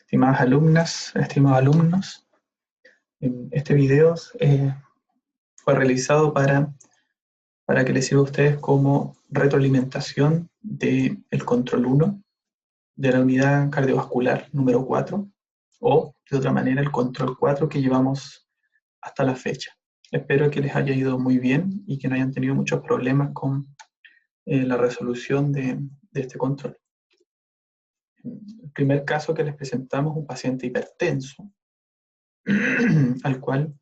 Estimadas alumnas, estimados alumnos, este video fue realizado para que les sirva a ustedes como retroalimentación del control 1 de la unidad cardiovascular número 4, o de otra manera el control 4 que llevamos hasta la fecha. Espero que les haya ido muy bien y que no hayan tenido muchos problemas con la resolución de este control. El primer caso que les presentamos es un paciente hipertenso al cual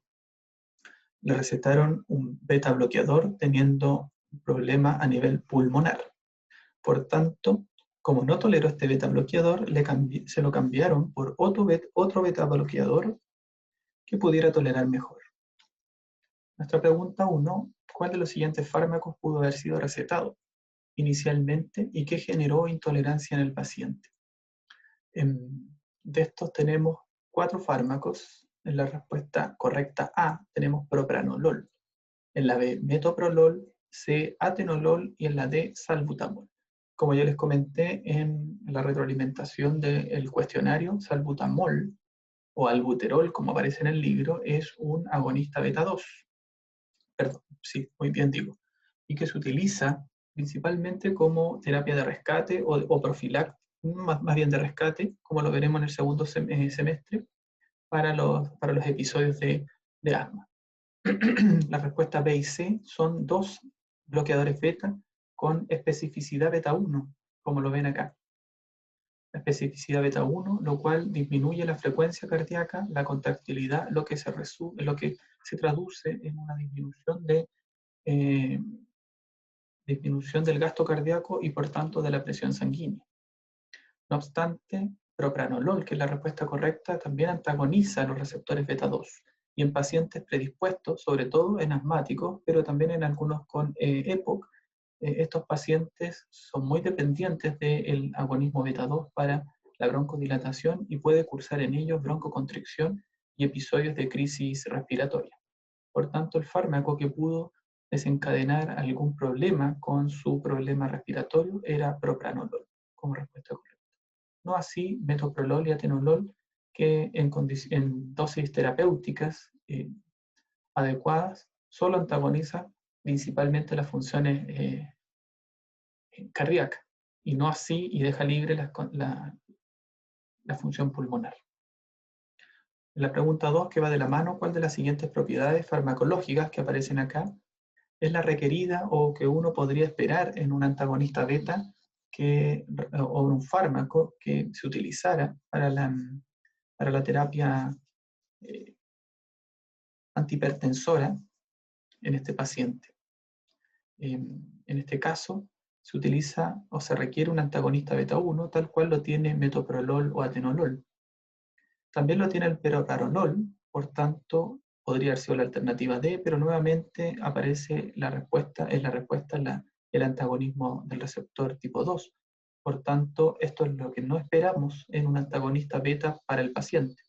le recetaron un beta bloqueador teniendo un problema a nivel pulmonar. Por tanto, como no toleró este beta bloqueador, se lo cambiaron por otro beta bloqueador que pudiera tolerar mejor. Nuestra pregunta 1, ¿cuál de los siguientes fármacos pudo haber sido recetado inicialmente y qué generó intolerancia en el paciente? De estos tenemos 4 fármacos. En la respuesta correcta A tenemos propranolol, en la B metoprolol, C atenolol y en la D salbutamol. Como ya les comenté en la retroalimentación del cuestionario, salbutamol o albuterol, como aparece en el libro, es un agonista beta 2. Perdón, sí, muy bien digo. Y que se utiliza principalmente como terapia de rescate o profiláctica, más bien de rescate, como lo veremos en el segundo semestre, para los episodios de asma. La respuesta B y C son 2 bloqueadores beta con especificidad beta 1, como lo ven acá. La especificidad beta 1, lo cual disminuye la frecuencia cardíaca, la contractilidad, lo que se traduce en una disminución del gasto cardíaco y por tanto de la presión sanguínea. No obstante, propranolol, que es la respuesta correcta, también antagoniza los receptores beta 2 y en pacientes predispuestos, sobre todo en asmáticos, pero también en algunos con EPOC, estos pacientes son muy dependientes del agonismo beta 2 para la broncodilatación y puede cursar en ellos broncoconstricción y episodios de crisis respiratoria. Por tanto, el fármaco que pudo desencadenar algún problema con su problema respiratorio era propranolol, como respuesta correcta. No así metoprolol y atenolol, que en dosis terapéuticas adecuadas solo antagoniza principalmente las funciones cardíacas y no así y deja libre la función pulmonar. En la pregunta 2, que va de la mano, ¿cuál de las siguientes propiedades farmacológicas que aparecen acá es la requerida o que uno podría esperar en un antagonista beta o un fármaco que se utilizara para la terapia antihipertensora en este paciente? En este caso, se utiliza o se requiere un antagonista beta 1, tal cual lo tiene metoprolol o atenolol. También lo tiene el peropranolol, por tanto, podría haber sido la alternativa D, pero nuevamente aparece la respuesta el antagonismo del receptor tipo 2. Por tanto, esto es lo que no esperamos en un antagonista beta para el paciente.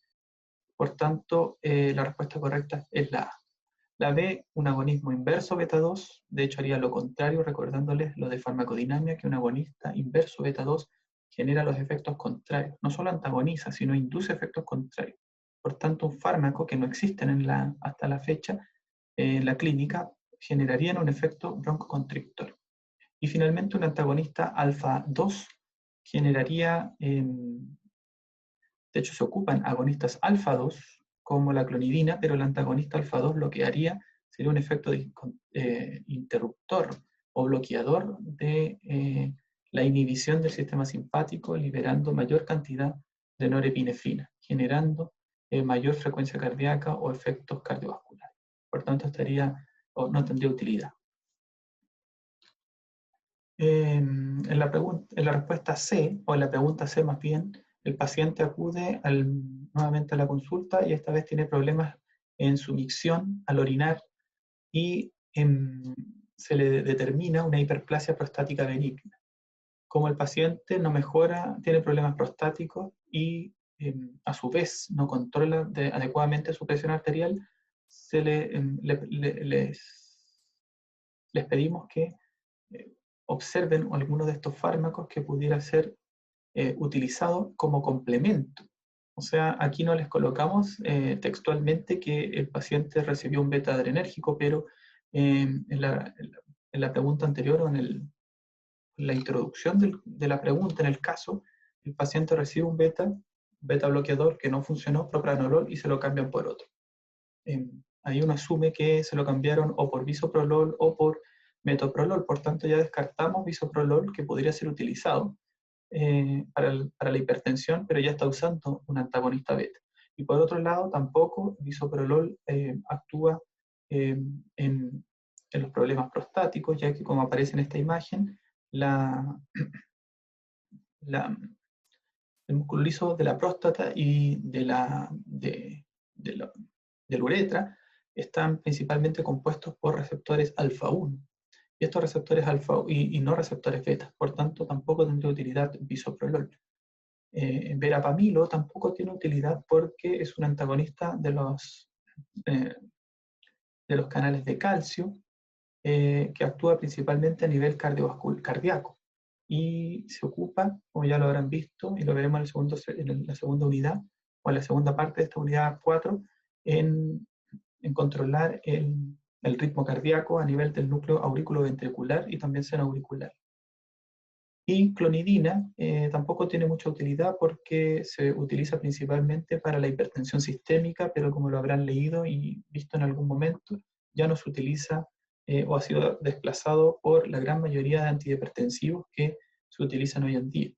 Por tanto, la respuesta correcta es la A. La B, un agonismo inverso beta 2, de hecho haría lo contrario, recordándoles lo de farmacodinamia, que un agonista inverso beta 2 genera los efectos contrarios. No solo antagoniza, sino induce efectos contrarios. Por tanto, un fármaco que no existen hasta la fecha en la clínica generarían un efecto broncoconstrictor. Y finalmente, un antagonista alfa 2 generaría, de hecho se ocupan agonistas alfa 2 como la clonidina, pero el antagonista alfa 2 lo que haría sería un efecto interruptor o bloqueador de la inhibición del sistema simpático, liberando mayor cantidad de norepinefrina, generando mayor frecuencia cardíaca o efectos cardiovasculares. Por tanto, no tendría utilidad. En la respuesta C, o en la pregunta C más bien, el paciente acude nuevamente a la consulta y esta vez tiene problemas en su micción al orinar y se le determina una hiperplasia prostática benigna. Como el paciente no mejora, tiene problemas prostáticos y a su vez no controla adecuadamente su presión arterial, les pedimos que observen alguno de estos fármacos que pudiera ser utilizado como complemento O sea, aquí no les colocamos textualmente que el paciente recibió un beta adrenérgico, pero en la pregunta anterior o en la introducción de la pregunta, en el caso, el paciente recibe un beta bloqueador que no funcionó, propranolol, y se lo cambian por otro. Ahí uno asume que se lo cambiaron o por bisoprolol o por metoprolol, por tanto ya descartamos bisoprolol, que podría ser utilizado para la hipertensión, pero ya está usando un antagonista beta. Y por otro lado, tampoco bisoprolol actúa en los problemas prostáticos, ya que como aparece en esta imagen, la, la, el músculo liso de la próstata y de la uretra están principalmente compuestos por receptores alfa 1. Y estos receptores alfa y no receptores beta, por tanto tampoco tendría utilidad bisoprolol. Verapamilo tampoco tiene utilidad porque es un antagonista eh, de los canales de calcio, que actúa principalmente a nivel cardíaco y se ocupa, como ya lo habrán visto y lo veremos en la segunda unidad o en la segunda parte de esta unidad 4, en controlar el ritmo cardíaco a nivel del núcleo auriculoventricular y también seno auricular. Y clonidina tampoco tiene mucha utilidad porque se utiliza principalmente para la hipertensión sistémica, pero como lo habrán leído y visto en algún momento, ya no se utiliza o ha sido desplazado por la gran mayoría de antihipertensivos que se utilizan hoy en día.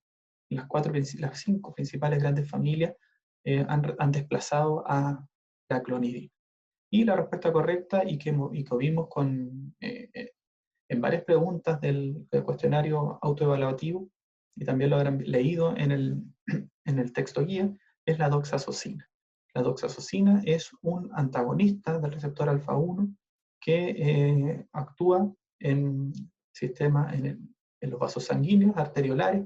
Las 5 principales grandes familias han desplazado a la clonidina. Y la respuesta correcta, y que vimos en varias preguntas del cuestionario autoevaluativo, y también lo habrán leído en el texto guía, es la doxazosina. La doxazosina es un antagonista del receptor alfa 1 que actúa en los vasos sanguíneos, arteriolares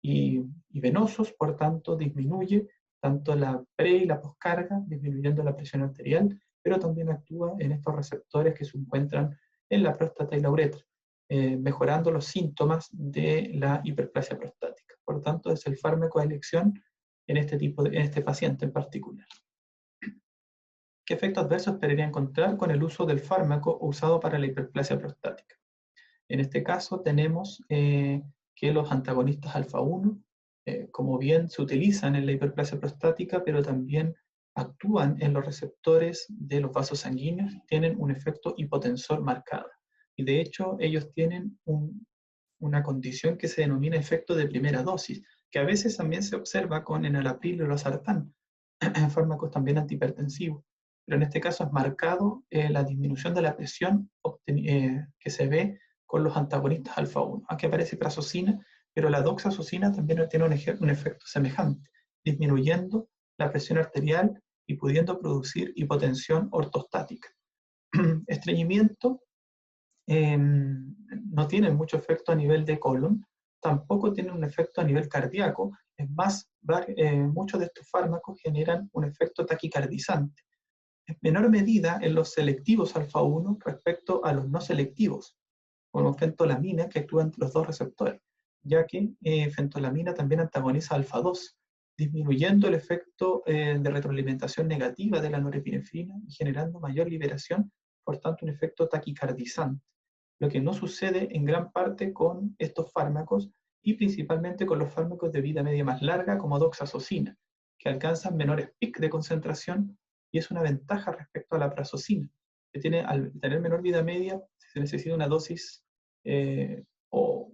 y venosos, por tanto disminuye tanto la pre y la poscarga, disminuyendo la presión arterial, pero también actúa en estos receptores que se encuentran en la próstata y la uretra, mejorando los síntomas de la hiperplasia prostática. Por tanto, es el fármaco de elección en este paciente en particular. ¿Qué efectos adversos esperaría encontrar con el uso del fármaco usado para la hiperplasia prostática? En este caso tenemos que los antagonistas alfa 1, como bien se utilizan en la hiperplasia prostática, pero también actúan en los receptores de los vasos sanguíneos, tienen un efecto hipotensor marcado. Y de hecho ellos tienen una condición que se denomina efecto de primera dosis, que a veces también se observa con enalapril y losartán, fármacos también antihipertensivos. Pero en este caso es marcado la disminución de la presión que se ve con los antagonistas alfa 1. Aquí aparece prazosina, pero la doxazosina también tiene un efecto semejante, disminuyendo la presión arterial y pudiendo producir hipotensión ortostática. Estreñimiento no tiene mucho efecto a nivel de colon, tampoco tiene un efecto a nivel cardíaco. Es más, muchos de estos fármacos generan un efecto taquicardizante, en menor medida en los selectivos alfa 1 respecto a los no selectivos, como fentolamina, que actúan entre los dos receptores, ya que fentolamina también antagoniza alfa 2, disminuyendo el efecto de retroalimentación negativa de la norepinefrina y generando mayor liberación, por tanto un efecto taquicardizante, lo que no sucede en gran parte con estos fármacos y principalmente con los fármacos de vida media más larga como doxazosina, que alcanzan menores picos de concentración, y es una ventaja respecto a la prazosina, que al tener menor vida media se necesita una dosis o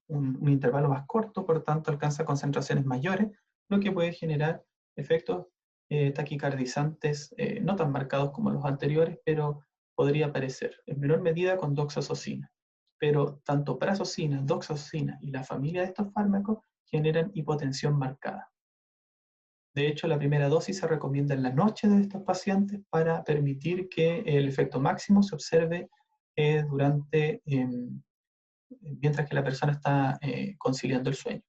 un intervalo más corto, por tanto alcanza concentraciones mayores, lo que puede generar efectos taquicardizantes no tan marcados como los anteriores, pero podría aparecer en menor medida con doxazosina. Pero tanto prazosina, doxazosina y la familia de estos fármacos generan hipotensión marcada. De hecho, la primera dosis se recomienda en la noche de estos pacientes para permitir que el efecto máximo se observe mientras que la persona está conciliando el sueño.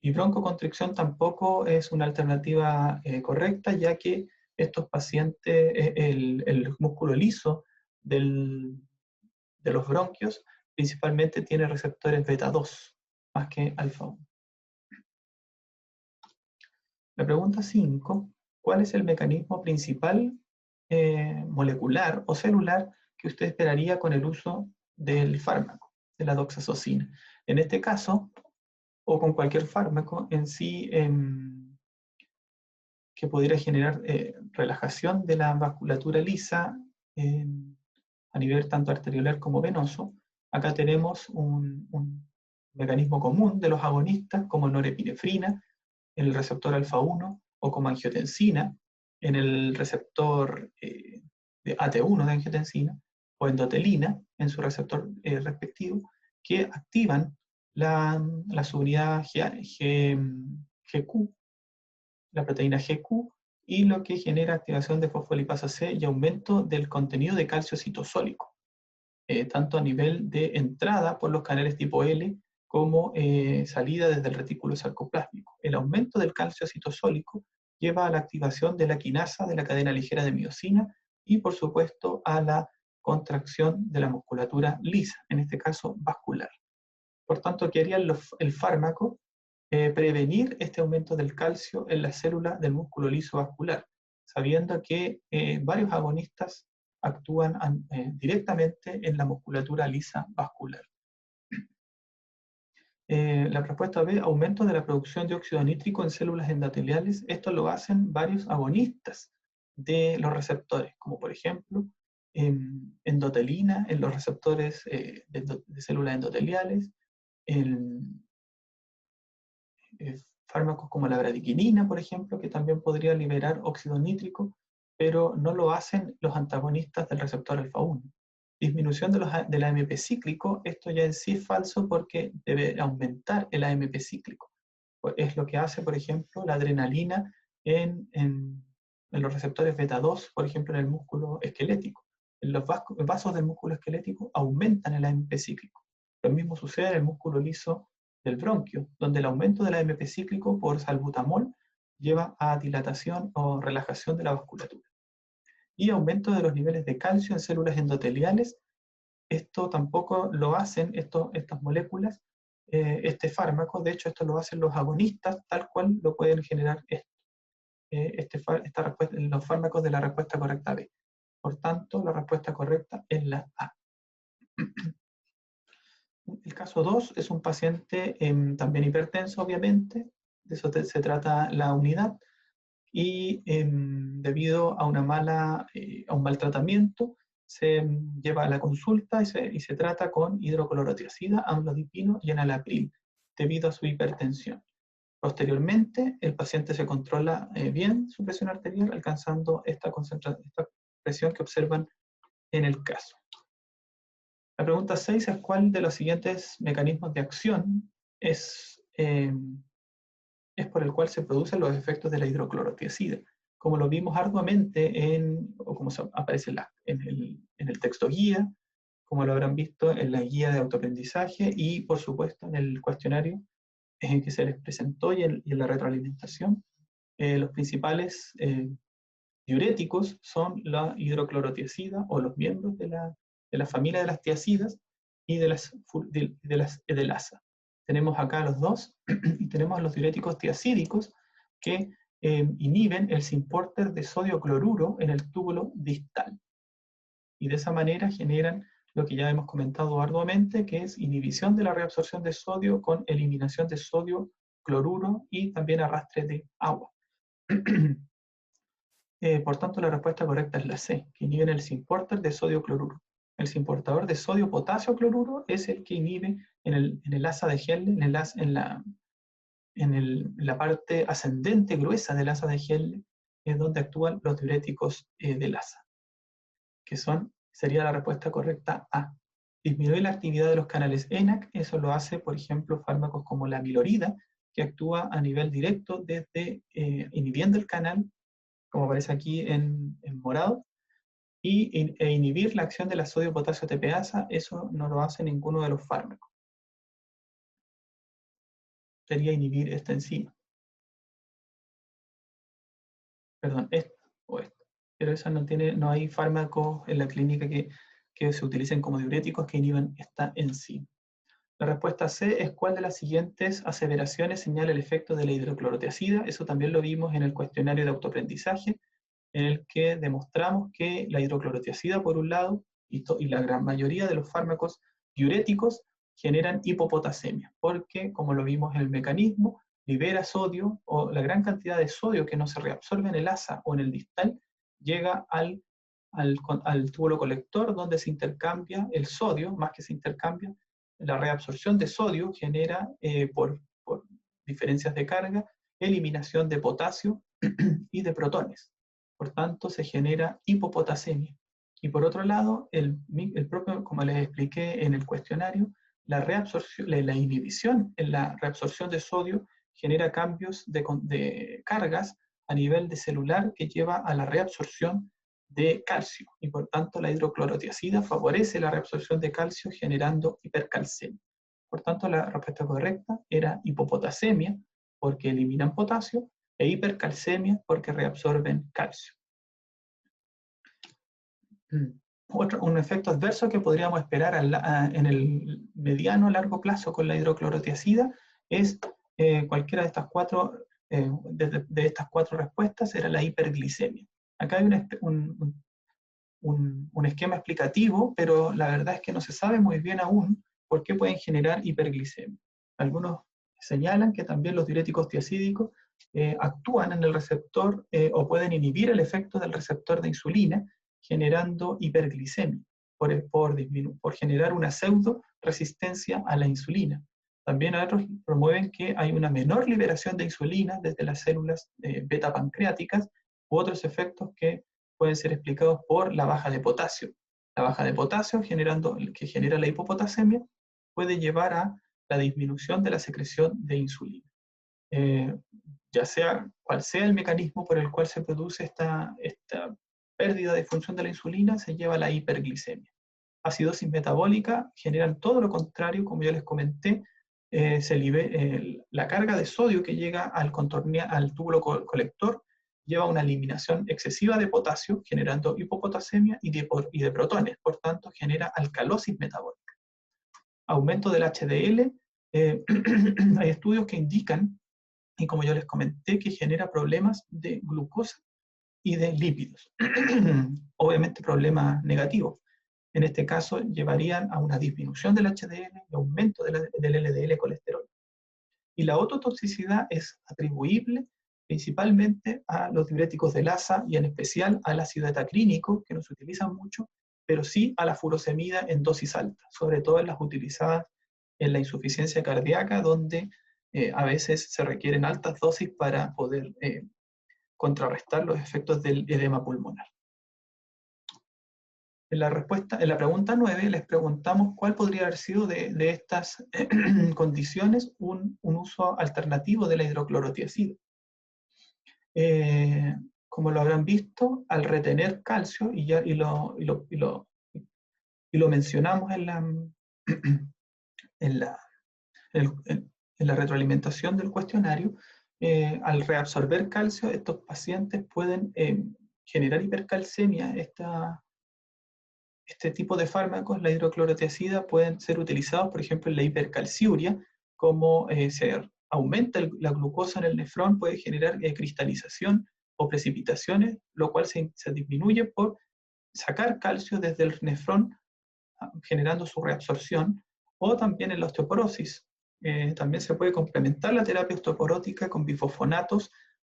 Y broncoconstricción tampoco es una alternativa correcta, ya que estos pacientes, el músculo liso de los bronquios principalmente tiene receptores beta 2, más que alfa 1. La pregunta 5, ¿cuál es el mecanismo principal molecular o celular que usted esperaría con el uso del fármaco, de la doxazosina? En este caso, o con cualquier fármaco en sí que pudiera generar relajación de la vasculatura lisa a nivel tanto arteriolar como venoso. Acá tenemos un mecanismo común de los agonistas como norepinefrina en el receptor alfa-1 o como angiotensina en el receptor de AT1 de angiotensina o endotelina en su receptor respectivo, que activan la subunidad GQ, la proteína GQ, y lo que genera activación de fosfolipasa C y aumento del contenido de calcio citosólico, tanto a nivel de entrada por los canales tipo L como salida desde el retículo sarcoplásmico. El aumento del calcio citosólico lleva a la activación de la quinasa de la cadena ligera de miosina y, por supuesto, a la contracción de la musculatura lisa, en este caso vascular. Por tanto, ¿qué haría el fármaco? Prevenir este aumento del calcio en las células del músculo liso vascular, sabiendo que varios agonistas actúan directamente en la musculatura lisa vascular. La respuesta B, aumento de la producción de óxido nítrico en células endoteliales. Esto lo hacen varios agonistas de los receptores, como por ejemplo endotelina en los receptores de células endoteliales, fármacos como la bradiquinina, por ejemplo, que también podría liberar óxido nítrico, pero no lo hacen los antagonistas del receptor alfa-1. Disminución de la AMP cíclico, esto ya en sí es falso porque debe aumentar el AMP cíclico. Es lo que hace, por ejemplo, la adrenalina en los receptores beta 2, por ejemplo, en el músculo esquelético. En los vasos del músculo esquelético aumentan el AMP cíclico. Lo mismo sucede en el músculo liso del bronquio, donde el aumento del AMP cíclico por salbutamol lleva a dilatación o relajación de la vasculatura. Y aumento de los niveles de calcio en células endoteliales. Esto tampoco lo hacen estas moléculas, este fármaco. De hecho, esto lo hacen los agonistas, tal cual lo pueden generar los fármacos de la respuesta correcta B. Por tanto, la respuesta correcta es la A. El caso 2 es un paciente también hipertenso, obviamente. De eso se trata la unidad. Y debido a a un mal tratamiento, se lleva a la consulta y se trata con hidroclorotiazida, amlodipino y enalapril, debido a su hipertensión. Posteriormente, el paciente se controla bien su presión arterial, alcanzando esta presión que observan en el caso. La pregunta 6 es ¿cuál de los siguientes mecanismos de acción es por el cual se producen los efectos de la hidroclorotiazida? Como lo vimos arduamente o como aparece en el texto guía, como lo habrán visto en la guía de autoaprendizaje y, por supuesto, en el cuestionario que se les presentó y en la retroalimentación, los principales diuréticos son la hidroclorotiazida o los miembros de la familia de las tiazidas y de las edelasa. Tenemos acá los dos y tenemos los diuréticos tiazídicos que inhiben el syn-porter de sodio cloruro en el túbulo distal. Y de esa manera generan lo que ya hemos comentado arduamente, que es inhibición de la reabsorción de sodio con eliminación de sodio cloruro y también arrastre de agua. Por tanto, la respuesta correcta es la C, que inhiben el syn-porter de sodio cloruro. El syn-portador de sodio potasio cloruro es el que inhibe en el asa de Henle, en la parte ascendente gruesa del asa de Henle, es donde actúan los diuréticos del asa, que sería la respuesta correcta A. Disminuye la actividad de los canales ENaC, eso lo hace, por ejemplo, fármacos como la milorida, que actúa a nivel directo desde inhibiendo el canal, como aparece aquí en morado, e inhibir la acción de la sodio-potasio TPasa, eso no lo hace ninguno de los fármacos. Sería inhibir esta enzima. Perdón, esto o esto. Pero esa no hay fármacos en la clínica que se utilicen como diuréticos que inhiban esta enzima. La respuesta C es cuál de las siguientes aseveraciones señala el efecto de la hidroclorotiazida. Eso también lo vimos en el cuestionario de autoaprendizaje, en el que demostramos que la hidroclorotiazida, por un lado, y la gran mayoría de los fármacos diuréticos generan hipopotasemia, porque, como lo vimos en el mecanismo, libera sodio, o la gran cantidad de sodio que no se reabsorbe en el asa o en el distal, llega al túbulo colector, donde se intercambia el sodio, más que se intercambia, la reabsorción de sodio genera, por diferencias de carga, eliminación de potasio y de protones. Por tanto, se genera hipopotasemia. Y por otro lado, el propio, como les expliqué en el cuestionario, la inhibición en la reabsorción de sodio genera cambios de cargas a nivel de celular que lleva a la reabsorción de calcio. Y por tanto, la hidroclorotiazida favorece la reabsorción de calcio generando hipercalcemia. Por tanto, la respuesta correcta era hipopotasemia, porque eliminan potasio, e hipercalcemia, porque reabsorben calcio. Un efecto adverso que podríamos esperar en el mediano a largo plazo con la hidroclorotiazida es cualquiera de estas cuatro respuestas, era la hiperglicemia. Acá hay un esquema explicativo, pero la verdad es que no se sabe muy bien aún por qué pueden generar hiperglicemia. Algunos señalan que también los diuréticos tiazídicos actúan en el receptor o pueden inhibir el efecto del receptor de insulina, generando hiperglicemia, por generar una pseudo resistencia a la insulina. También otros promueven que hay una menor liberación de insulina desde las células beta pancreáticas, u otros efectos que pueden ser explicados por la baja de potasio. La baja de potasio, que genera la hipopotasemia, puede llevar a la disminución de la secreción de insulina. Ya sea cual sea el mecanismo por el cual se produce esta pérdida de función de la insulina, se lleva a la hiperglicemia. Acidosis metabólica generan todo lo contrario, como ya les comenté, la carga de sodio que llega al túbulo colector lleva a una eliminación excesiva de potasio, generando hipopotasemia y de protones, por tanto genera alcalosis metabólica. Aumento del HDL, hay estudios que indican, y como yo les comenté, que genera problemas de glucosa y de lípidos. Obviamente problemas negativos. En este caso llevarían a una disminución del HDL y aumento del LDL colesterol. Y la ototoxicidad es atribuible principalmente a los diuréticos del ASA y en especial al ácido etaclínico, que no se utilizan mucho, pero sí a la furosemida en dosis alta, sobre todo en las utilizadas en la insuficiencia cardíaca, donde a veces se requieren altas dosis para poder contrarrestar los efectos del edema pulmonar. En la pregunta 9 les preguntamos cuál podría haber sido de estas condiciones un uso alternativo de la hidroclorotiazida. Como lo habrán visto, al retener calcio, y lo mencionamos en la retroalimentación del cuestionario, al reabsorber calcio, estos pacientes pueden generar hipercalcemia. Este tipo de fármacos, la hidroclorotiazida, pueden ser utilizados, por ejemplo, en la hipercalciuria, como se aumenta la glucosa en el nefrón, puede generar cristalización o precipitaciones, lo cual se disminuye por sacar calcio desde el nefrón, generando su reabsorción, o también en la osteoporosis. También se puede complementar la terapia osteoporótica con bifosfonatos,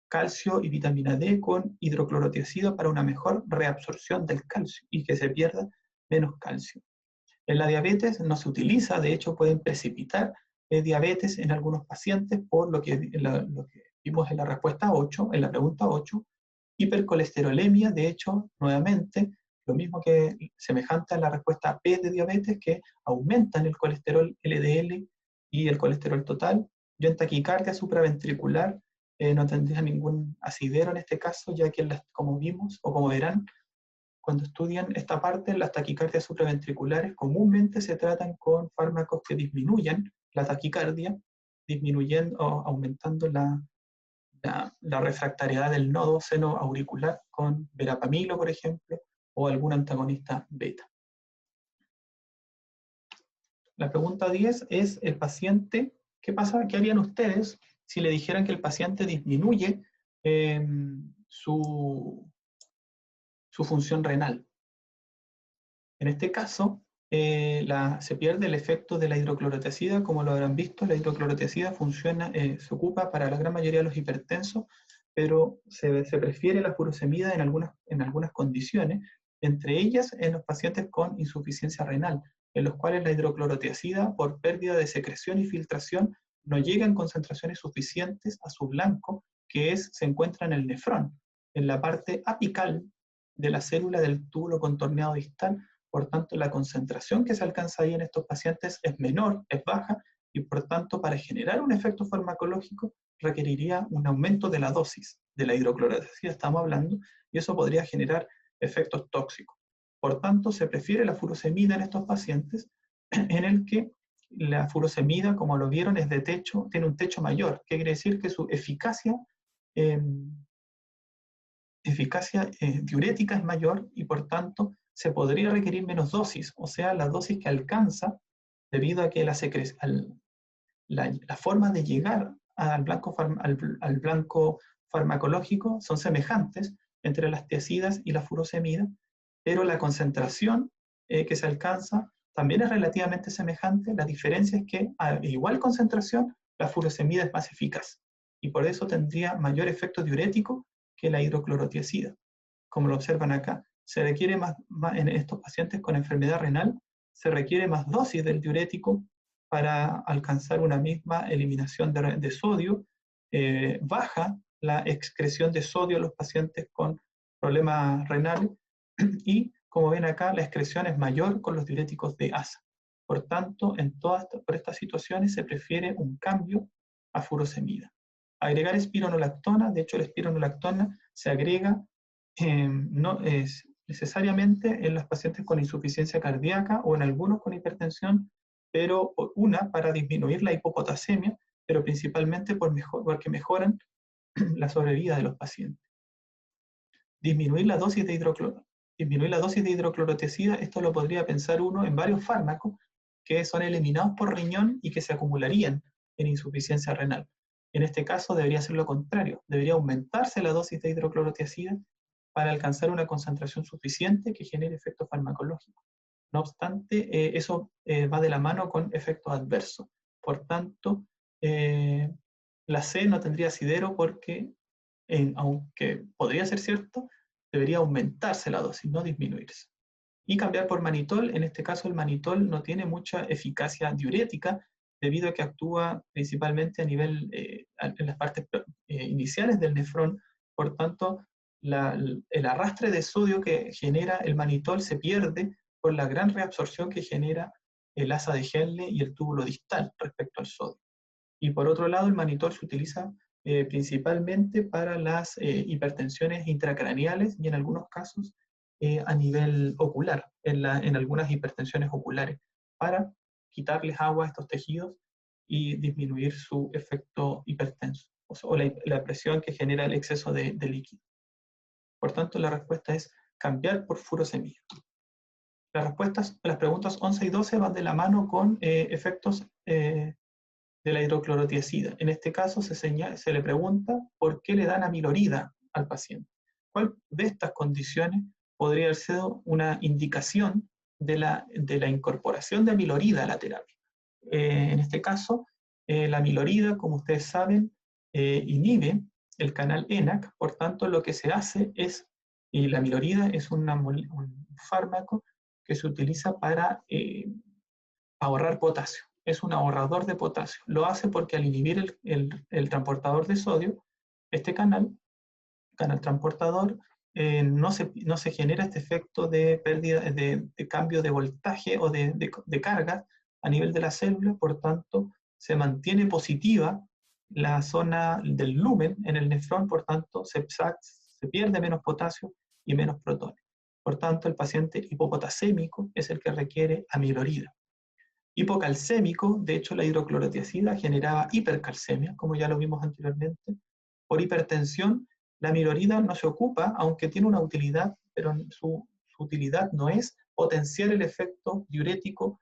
calcio y vitamina D con hidroclorotiazida para una mejor reabsorción del calcio y que se pierda menos calcio. En la diabetes no se utiliza, de hecho pueden precipitar diabetes en algunos pacientes por lo que vimos en la respuesta 8, en la pregunta 8, hipercolesterolemia, de hecho, nuevamente, lo mismo que semejante a la respuesta P de diabetes, que aumentan el colesterol LDL y el colesterol total. Yo en taquicardia supraventricular no tendría ningún asidero en este caso, ya que como vimos o como verán, cuando estudian esta parte, las taquicardias supraventriculares comúnmente se tratan con fármacos que disminuyen la taquicardia, disminuyendo o aumentando la refractariedad del nodo seno auricular con verapamilo, por ejemplo, o algún antagonista beta. La pregunta 10 es el paciente, ¿qué pasa? ¿Qué harían ustedes si le dijeran que el paciente disminuye su función renal? En este caso, se pierde el efecto de la hidroclorotiazida. Como lo habrán visto, la hidroclorotiazida se ocupa para la gran mayoría de los hipertensos, pero se prefiere la furosemida en algunas condiciones, entre ellas en los pacientes con insuficiencia renal, en los cuales la hidroclorotiazida, por pérdida de secreción y filtración, no llega en concentraciones suficientes a su blanco, se encuentra en el nefrón, en la parte apical de la célula del túbulo contorneado distal. Por tanto, la concentración que se alcanza ahí en estos pacientes es menor, es baja, y por tanto, para generar un efecto farmacológico, requeriría un aumento de la dosis de la hidroclorotiazida, estamos hablando, y eso podría generar efectos tóxicos. Por tanto, se prefiere la furosemida en estos pacientes, en el que la furosemida, como lo vieron, es de techo, tiene un techo mayor, que quiere decir que su eficacia diurética es mayor y por tanto se podría requerir menos dosis, o sea, la dosis que alcanza, debido a que la forma de llegar al blanco farmacológico son semejantes entre las tiazidas y la furosemida, pero la concentración que se alcanza también es relativamente semejante. La diferencia es que a igual concentración, la furosemida es más eficaz y por eso tendría mayor efecto diurético que la hidroclorotiazida. Como lo observan acá, se requiere más en estos pacientes con enfermedad renal, se requiere más dosis del diurético para alcanzar una misma eliminación de sodio. Baja la excreción de sodio en los pacientes con problemas renales y, como ven acá, la excreción es mayor con los diuréticos de ASA. Por tanto, por estas situaciones se prefiere un cambio a furosemida. Agregar espironolactona, de hecho la espironolactona se agrega no es necesariamente en los pacientes con insuficiencia cardíaca o en algunos con hipertensión, pero para disminuir la hipopotasemia, pero principalmente porque mejoran la sobrevida de los pacientes. Disminuir la dosis de hidroclorotiazida, esto lo podría pensar uno en varios fármacos que son eliminados por riñón y que se acumularían en insuficiencia renal. En este caso debería ser lo contrario, debería aumentarse la dosis de hidroclorotiazida para alcanzar una concentración suficiente que genere efecto farmacológico. No obstante, eso va de la mano con efectos adversos. Por tanto, la C no tendría asidero porque, aunque podría ser cierto, debería aumentarse la dosis, no disminuirse. Y cambiar por manitol, en este caso el manitol no tiene mucha eficacia diurética debido a que actúa principalmente a nivel, en las partes iniciales del nefrón. Por tanto, el arrastre de sodio que genera el manitol se pierde por la gran reabsorción que genera el asa de Henle y el túbulo distal respecto al sodio. Y por otro lado, el manitol se utiliza principalmente para las hipertensiones intracraneales y en algunos casos a nivel ocular, en algunas hipertensiones oculares, para quitarles agua a estos tejidos y disminuir su efecto hipertenso, o la presión que genera el exceso de líquido. Por tanto, la respuesta es cambiar por furosemida. Las preguntas 11 y 12 van de la mano con efectos de la hidroclorotiazida. En este caso se le pregunta por qué le dan amilorida al paciente. ¿Cuál de estas condiciones podría haber sido una indicación de la incorporación de amilorida a la terapia? En este caso, la amilorida, como ustedes saben, inhibe el canal ENaC, por tanto lo que se hace es, y la amilorida es un fármaco que se utiliza para ahorrar potasio. Es un ahorrador de potasio. Lo hace porque al inhibir el transportador de sodio, este canal transportador, no se genera este efecto de pérdida, de cambio de voltaje o de carga a nivel de la célula, por tanto, se mantiene positiva la zona del lumen en el nefrón, por tanto, se pierde menos potasio y menos protones. Por tanto, el paciente hipopotasémico es el que requiere amilorida. Hipocalcémico, de hecho, la hidroclorotiazida generaba hipercalcemia, como ya lo vimos anteriormente. Por hipertensión, la amilorida no se ocupa, aunque tiene una utilidad, pero su utilidad no es potenciar el efecto diurético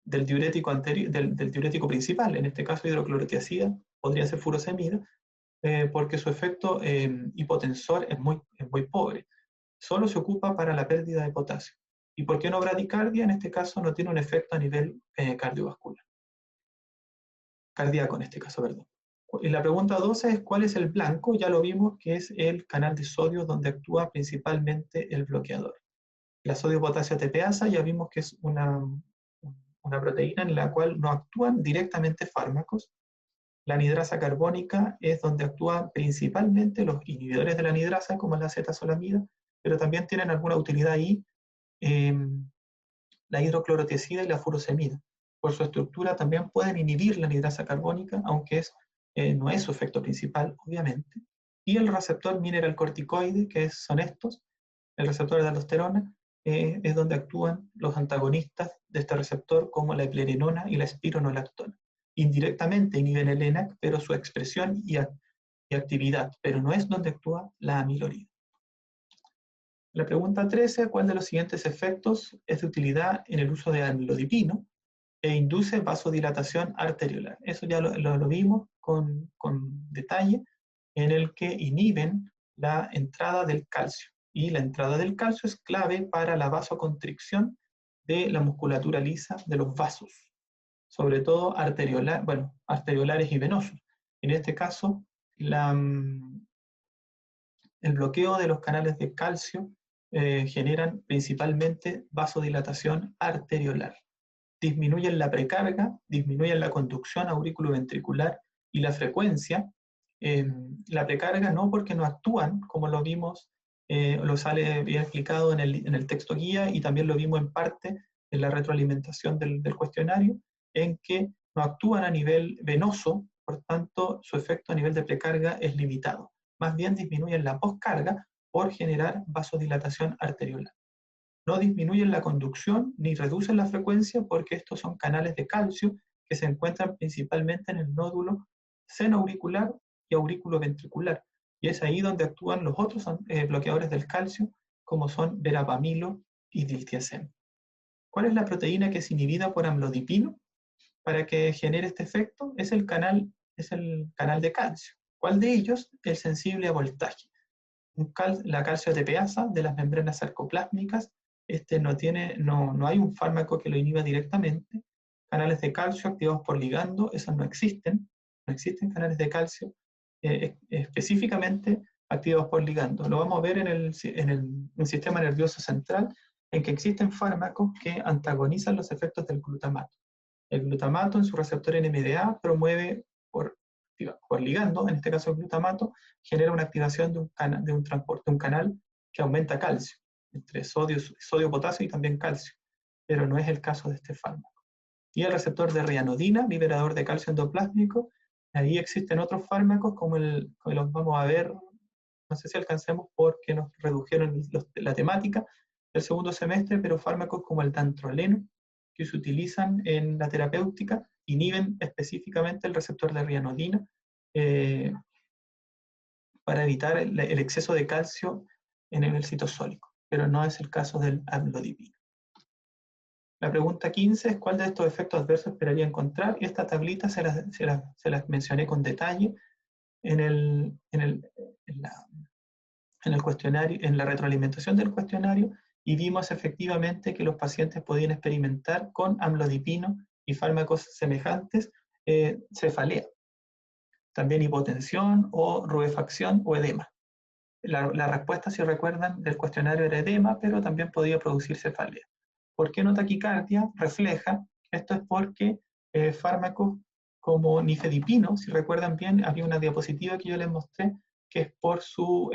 del diurético anterior, del diurético principal, en este caso hidroclorotiazida, podría ser furosemida, porque su efecto hipotensor es muy pobre. Solo se ocupa para la pérdida de potasio. ¿Y por qué no bradicardia? En este caso no tiene un efecto a nivel cardiovascular. Cardíaco en este caso, perdón. Y la pregunta 12 es ¿cuál es el blanco? Ya lo vimos que es el canal de sodio donde actúa principalmente el bloqueador. La sodio-potasio ATPasa ya vimos que es una proteína en la cual no actúan directamente fármacos. La anidrasa carbónica es donde actúan principalmente los inhibidores de la anidrasa, como la acetazolamida, pero también tienen alguna utilidad ahí la hidroclorotiazida y la furosemida. Por su estructura también pueden inhibir la anidrasa carbónica, aunque no es su efecto principal, obviamente. Y el receptor mineralcorticoide, que son estos, el receptor de aldosterona, es donde actúan los antagonistas de este receptor, como la eplerenona y la espironolactona. Indirectamente inhiben el ENaC, pero su expresión y actividad, pero no es donde actúa la amilorida. La pregunta 13, ¿cuál de los siguientes efectos es de utilidad en el uso de amlodipino e induce vasodilatación arteriolar? Eso ya lo vimos con detalle, en el que inhiben la entrada del calcio. Y la entrada del calcio es clave para la vasoconstricción de la musculatura lisa de los vasos, sobre todo arteriolares y venosos. En este caso, el bloqueo de los canales de calcio generan principalmente vasodilatación arteriolar. Disminuyen la precarga, disminuyen la conducción aurículo-ventricular y la frecuencia. La precarga no porque no actúan, como lo vimos, lo sale bien explicado en el texto guía y también lo vimos en parte en la retroalimentación del cuestionario, en que no actúan a nivel venoso, por tanto su efecto a nivel de precarga es limitado. Más bien disminuyen la poscarga por generar vasodilatación arteriolar. No disminuyen la conducción ni reducen la frecuencia porque estos son canales de calcio que se encuentran principalmente en el nódulo senoauricular y aurículo-ventricular. Y es ahí donde actúan los otros bloqueadores del calcio, como son verapamilo y diltiazem. ¿Cuál es la proteína que es inhibida por amlodipino para que genere este efecto? Es el canal de calcio. ¿Cuál de ellos? El sensible a voltaje. La calcio ATPasa de las membranas sarcoplásmicas, no hay un fármaco que lo inhiba directamente. Canales de calcio activados por ligando, esos no existen canales de calcio específicamente activados por ligando. Lo vamos a ver en el sistema nervioso central, en que existen fármacos que antagonizan los efectos del glutamato. El glutamato en su receptor NMDA promueve por ligando, en este caso el glutamato, genera una activación de un transporte, un canal que aumenta calcio, entre sodio, potasio y también calcio, pero no es el caso de este fármaco. Y el receptor de rianodina, liberador de calcio endoplásmico, ahí existen otros fármacos como los vamos a ver, no sé si alcancemos porque nos redujeron la temática del segundo semestre, pero fármacos como el dantroleno, que se utilizan en la terapéutica, inhiben específicamente el receptor de rianodina para evitar el exceso de calcio en el citosólico, pero no es el caso del amlodipino. La pregunta 15 es ¿cuál de estos efectos adversos esperaría encontrar? Y esta tablita se las mencioné con detalle en el cuestionario, en la retroalimentación del cuestionario, y vimos efectivamente que los pacientes podían experimentar con amlodipino y fármacos semejantes cefalea, también hipotensión o rubefacción o edema. La respuesta, si recuerdan, del cuestionario era edema, pero también podía producir cefalea. ¿Por qué no taquicardia? Refleja. Esto es porque fármacos como nifedipino, si recuerdan bien, había una diapositiva que yo les mostré, que es por su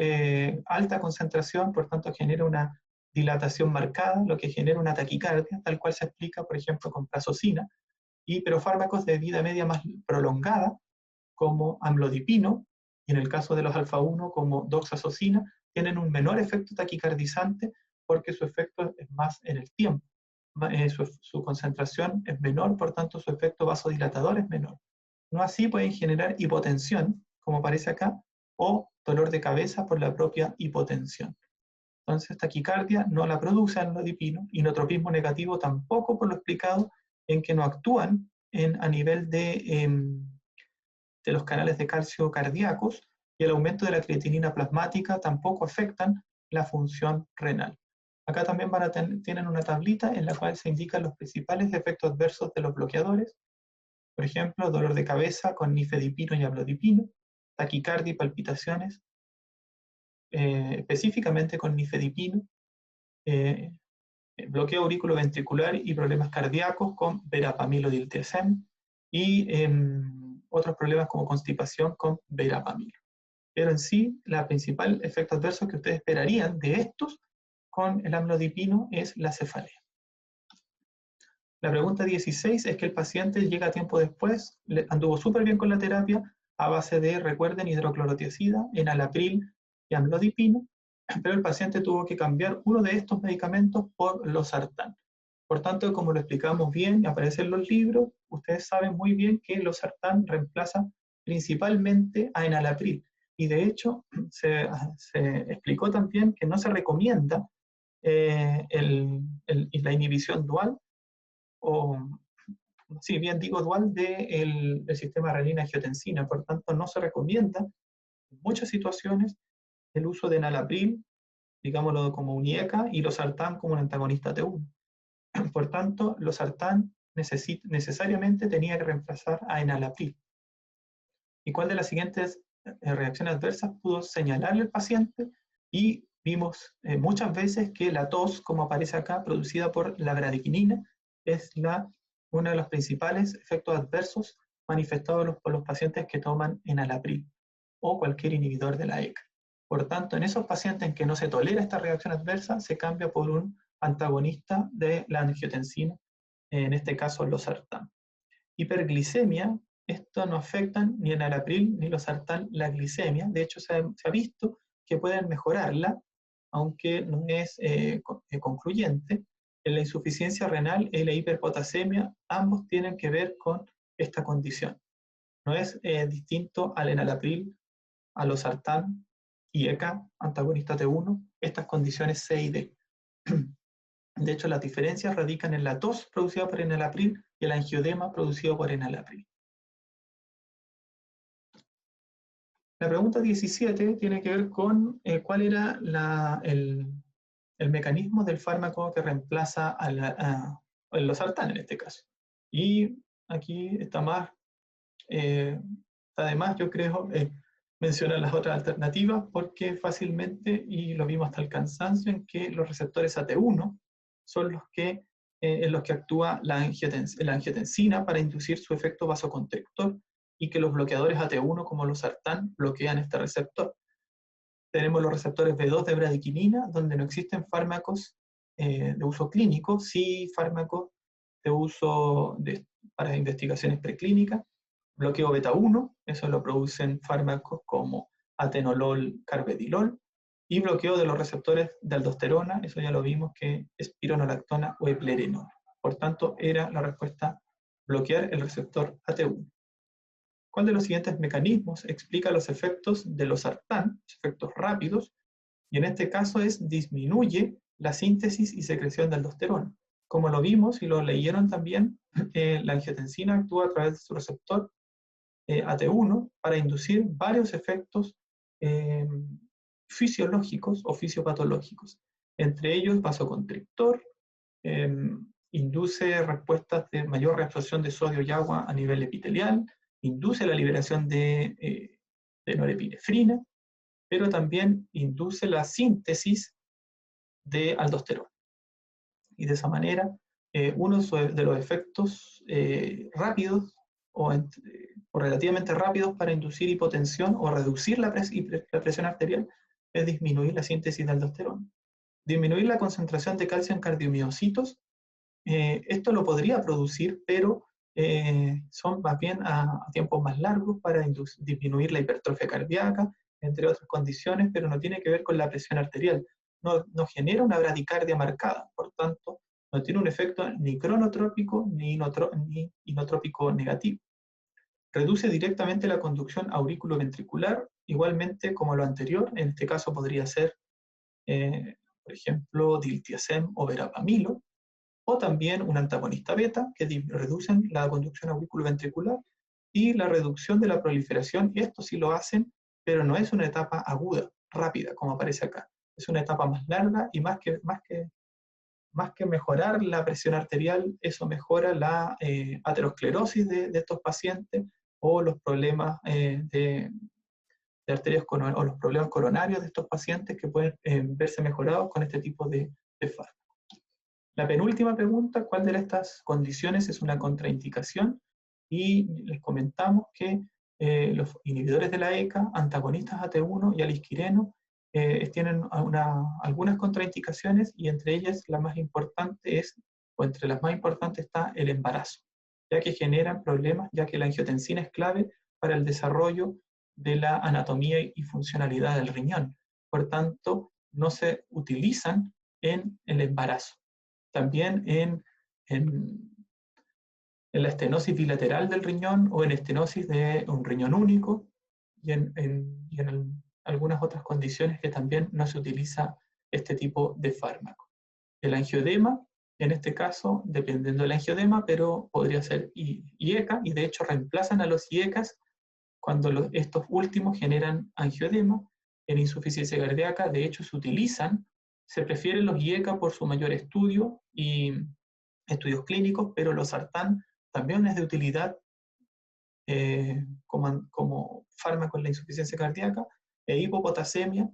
alta concentración, por tanto genera una dilatación marcada, lo que genera una taquicardia, tal cual se explica, por ejemplo, con prazosina, pero fármacos de vida media más prolongada, como amlodipino, y en el caso de los alfa-1 como doxazosina, tienen un menor efecto taquicardizante porque su efecto es más en el tiempo. Su concentración es menor, por tanto su efecto vasodilatador es menor. No así pueden generar hipotensión, como aparece acá, o dolor de cabeza por la propia hipotensión. Entonces, taquicardia no la produce amlodipino, y inotropismo negativo tampoco, por lo explicado, en que no actúan a nivel de los canales de calcio cardíacos, y el aumento de la creatinina plasmática tampoco afectan la función renal. Acá también tienen una tablita en la cual se indican los principales efectos adversos de los bloqueadores. Por ejemplo, dolor de cabeza con nifedipino y amlodipino, taquicardia y palpitaciones, específicamente con nifedipino, bloqueo auriculoventricular y problemas cardíacos con verapamilodiltiazem, y otros problemas como constipación con verapamil. Pero en sí, la principal efecto adverso que ustedes esperarían de estos con el amlodipino es la cefalea. La pregunta 16 es que el paciente llega tiempo después, anduvo súper bien con la terapia a base de, recuerden, hidroclorotiazida, enalapril y amlodipino, pero el paciente tuvo que cambiar uno de estos medicamentos por losartán. Por tanto, como lo explicamos bien, aparece en los libros, ustedes saben muy bien que losartán reemplaza principalmente a enalapril. Y de hecho, se explicó también que no se recomienda la inhibición dual, o si bien digo dual, del sistema renina-angiotensina. Por tanto, no se recomienda en muchas situaciones el uso de enalapril, digámoslo como un IECA, y losartán como un antagonista T1. Por tanto, losartán necesariamente tenía que reemplazar a enalapril. ¿Y cuál de las siguientes reacciones adversas pudo señalarle al paciente? Y vimos muchas veces que la tos, como aparece acá, producida por la bradykinin, es uno de los principales efectos adversos manifestados por los pacientes que toman enalapril o cualquier inhibidor de la ECA. Por tanto, en esos pacientes en que no se tolera esta reacción adversa, se cambia por un antagonista de la angiotensina, en este caso losartán. Hiperglicemia, esto no afecta ni enalapril ni losartán la glicemia. De hecho, se ha visto que pueden mejorarla, aunque no es concluyente. En la insuficiencia renal y la hiperpotasemia, ambos tienen que ver con esta condición. No es distinto al enalapril, a losartán y ECA, antagonista T1, estas condiciones C y D. De hecho, las diferencias radican en la tos producida por enalapril y el angiodema producido por enalapril. La pregunta 17 tiene que ver con cuál era el mecanismo del fármaco que reemplaza el losartán en este caso. Y aquí está además, yo creo, mencionar las otras alternativas, porque fácilmente, y lo vimos hasta el cansancio, en que los receptores AT1 son los que, en los que actúa la angiotensina para inducir su efecto vasoconstrictor, y que los bloqueadores AT1 como los losartán bloquean este receptor. Tenemos los receptores B2 de bradykinin, donde no existen fármacos de uso clínico, sí fármacos de uso para investigaciones preclínicas. Bloqueo beta 1, eso lo producen fármacos como atenolol, carvedilol, y bloqueo de los receptores de aldosterona, eso ya lo vimos, que es spironolactona o eplerenol. Por tanto, era la respuesta bloquear el receptor AT1. ¿Cuál de los siguientes mecanismos explica los efectos de losartán, efectos rápidos? Y en este caso disminuye la síntesis y secreción de aldosterona. Como lo vimos y lo leyeron también, la angiotensina actúa a través de su receptor AT1 para inducir varios efectos fisiológicos o fisiopatológicos. Entre ellos, vasoconstrictor, induce respuestas de mayor reabsorción de sodio y agua a nivel epitelial, induce la liberación de norepinefrina, pero también induce la síntesis de aldosterona. Y de esa manera, uno de los efectos rápidos o relativamente rápidos para inducir hipotensión o reducir la presión arterial es disminuir la síntesis de aldosterona. Disminuir la concentración de calcio en cardiomiocitos, esto lo podría producir, pero son más bien a tiempos más largos para disminuir la hipertrofia cardíaca, entre otras condiciones, pero no tiene que ver con la presión arterial. No genera una bradicardia marcada, por tanto, no tiene un efecto ni cronotrópico ni inotrópico negativo. Reduce directamente la conducción auriculoventricular, igualmente como lo anterior, en este caso podría ser por ejemplo, diltiazem o verapamilo, o también un antagonista beta, que reducen la conducción auriculoventricular y la reducción de la proliferación, y esto sí lo hacen, pero no es una etapa aguda, rápida, como aparece acá. Es una etapa más larga y más que mejorar la presión arterial, eso mejora la aterosclerosis de estos pacientes o los problemas de arterias o los problemas coronarios de estos pacientes que pueden verse mejorados con este tipo de fármacos. La penúltima pregunta, ¿cuál de estas condiciones es una contraindicación? Y les comentamos que los inhibidores de la ECA, antagonistas AT1 y alisquireno, tienen algunas contraindicaciones, y entre ellas la más importante es, o entre las más importantes está el embarazo, ya que generan problemas, ya que la angiotensina es clave para el desarrollo de la anatomía y funcionalidad del riñón. Por tanto, no se utilizan en el embarazo. También en la estenosis bilateral del riñón o en estenosis de un riñón único, y en algunas otras condiciones que también no se utiliza este tipo de fármaco. El angiodema, en este caso, dependiendo del angiodema, pero podría ser IECA, y de hecho reemplazan a los IECAs cuando estos últimos generan angiodema. En insuficiencia cardíaca, de hecho, se prefieren los IECA por su mayor estudio y estudios clínicos, pero los sartán también es de utilidad como fármaco en la insuficiencia cardíaca e hipopotasemia.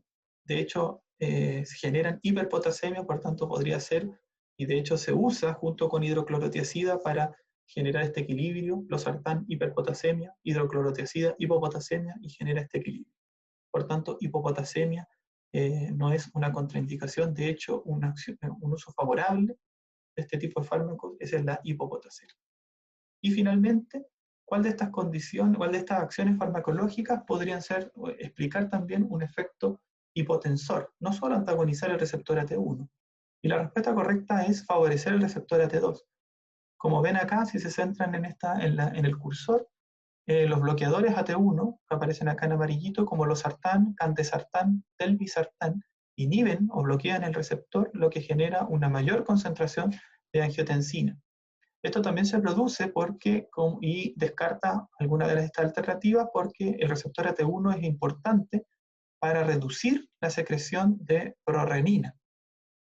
De hecho, generan hiperpotasemia, por tanto podría ser, y de hecho se usa junto con hidroclorotiazida para generar este equilibrio, los sartán, hiperpotasemia, hidroclorotiazida, hipopotasemia, y genera este equilibrio. Por tanto, hipopotasemia no es una contraindicación, de hecho, un uso favorable de este tipo de fármacos es la hipopotasemia. Y finalmente, ¿cuál de estas condiciones, cuál de estas acciones farmacológicas podrían explicar también un efecto hipotensor, no solo antagonizar el receptor AT1? Y la respuesta correcta es favorecer el receptor AT2. Como ven acá, si se centran en el cursor, los bloqueadores AT1, que aparecen acá en amarillito, como los sartán, candesartán, telmisartán, inhiben o bloquean el receptor, lo que genera una mayor concentración de angiotensina. Esto también se produce y descarta alguna de estas alternativas porque el receptor AT1 es importante para reducir la secreción de prorrenina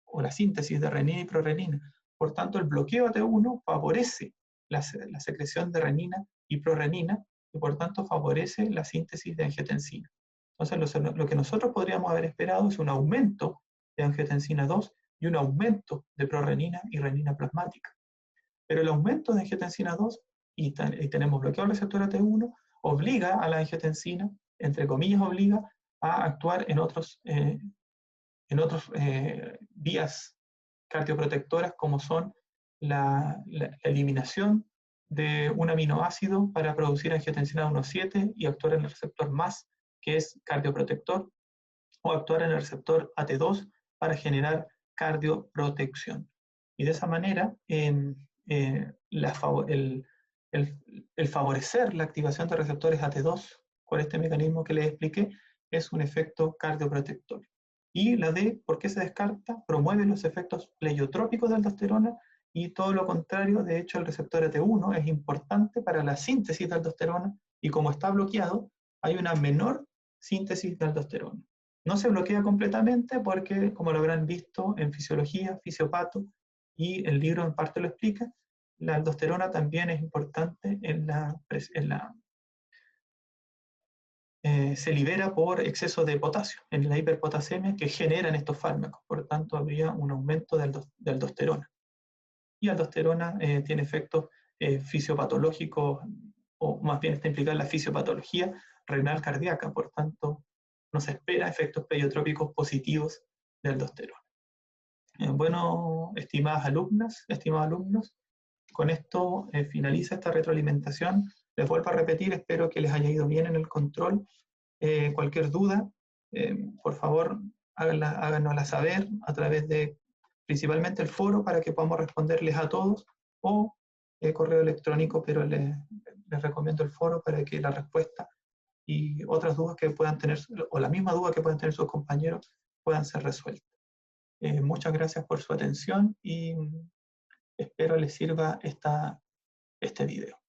o la síntesis de renina y prorrenina. Por tanto, el bloqueo AT1 favorece la secreción de renina y prorrenina y por tanto favorece la síntesis de angiotensina. Entonces, lo que nosotros podríamos haber esperado es un aumento de angiotensina 2 y un aumento de prorrenina y renina plasmática. Pero el aumento de angiotensina 2, y tenemos bloqueado el receptor AT1, obliga a la angiotensina, entre comillas obliga, a actuar en otros vías cardioprotectoras, como son la eliminación de un aminoácido para producir angiotensina 1,7 y actuar en el receptor MAS, que es cardioprotector, o actuar en el receptor AT2 para generar cardioprotección. Y de esa manera, el favorecer la activación de receptores AT2 con este mecanismo que les expliqué es un efecto cardioprotector. Y la D, ¿por qué se descarta? Promueve los efectos pleiotrópicos de aldosterona y todo lo contrario. De hecho, el receptor AT1 es importante para la síntesis de aldosterona y como está bloqueado, hay una menor síntesis de aldosterona. No se bloquea completamente porque, como lo habrán visto en fisiología, fisiopato, y el libro en parte lo explica, la aldosterona también es importante se libera por exceso de potasio, en la hiperpotasemia que generan estos fármacos. Por tanto, habría un aumento de aldosterona. Y aldosterona tiene efectos fisiopatológicos, o más bien está implicada en la fisiopatología renal cardíaca. Por tanto, no se espera efectos pleiotrópicos positivos de aldosterona. Bueno, estimadas alumnas, estimados alumnos, con esto finaliza esta retroalimentación. Les vuelvo a repetir, espero que les haya ido bien en el control. Cualquier duda, por favor, háganosla saber a través de principalmente el foro para que podamos responderles a todos, o correo electrónico, pero les recomiendo el foro para que la respuesta y otras dudas que puedan tener, o la misma duda que puedan tener sus compañeros, puedan ser resueltas. Muchas gracias por su atención y espero les sirva este video.